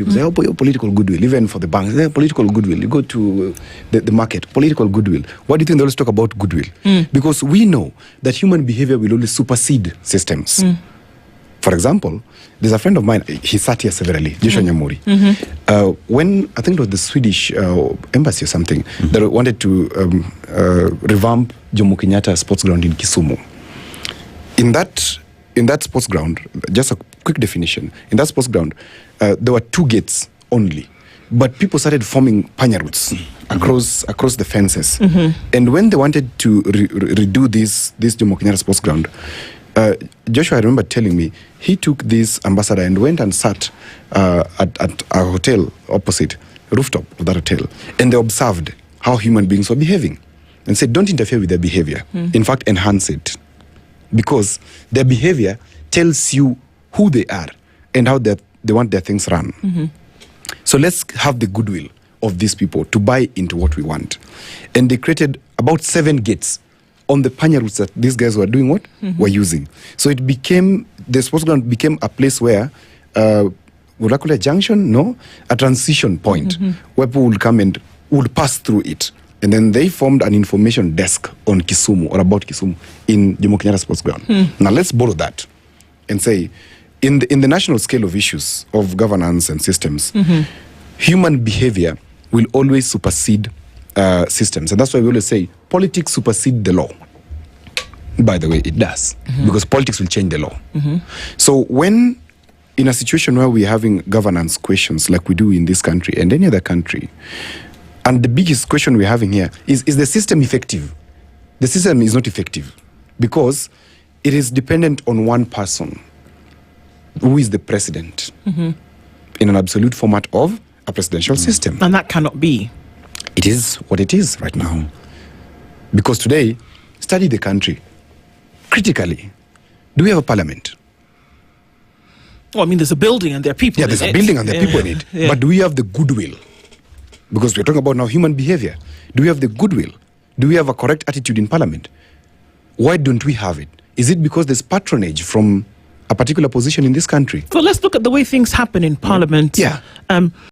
people say, political goodwill, even for the banks, political goodwill. You go to the market, political goodwill. Why do you think they always talk about goodwill? Because we know that human behavior will always supersede systems. For example, there's a friend of mine, he sat here severally, Joshua Nyamuri. When, I think it was the Swedish embassy or something, that wanted to revamp Jomo Kenyatta sports ground in Kisumu. In that sports ground, just a quick definition, in that sports ground, there were 2 gates only. But people started forming panya routes across the fences. And when they wanted to redo this Jomo Kenyatta sports ground, Joshua, I remember telling me, he took this ambassador and went and sat at a hotel opposite, rooftop of that hotel, and they observed how human beings were behaving and said, don't interfere with their behavior. In fact, enhance it. Because their behavior tells you who they are and how they want their things run. So let's have the goodwill of these people to buy into what we want. And they created about 7 gates on the panya routes that these guys were doing what? Were using. So it became, the sports ground became a place where, would I call it a junction? No, a transition point where people would come and would pass through it. And then they formed an information desk on Kisumu or about Kisumu in Jomo Kenyatta sports ground. Now let's borrow that and say, in the national scale of issues of governance and systems, human behavior will always supersede systems. And that's why we always say, politics supersede the law. By the way, it does. Because politics will change the law. So when, in a situation where we're having governance questions like we do in this country and any other country, and the biggest question we're having here is the system effective? The system is not effective because it is dependent on one person, who is the president, in an absolute format of a presidential system. And that cannot be. It is what it is right now. Because today, study the country critically. Do we have a parliament? Well, I mean, there's a building and there are people in it. Yeah, there's a building and there are people in it. But do we have the goodwill? Because we're talking about now human behavior. Do we have the goodwill? Do we have a correct attitude in parliament? Why don't we have it? Is it because there's patronage from a particular position in this country? Well, let's look at the way things happen in parliament.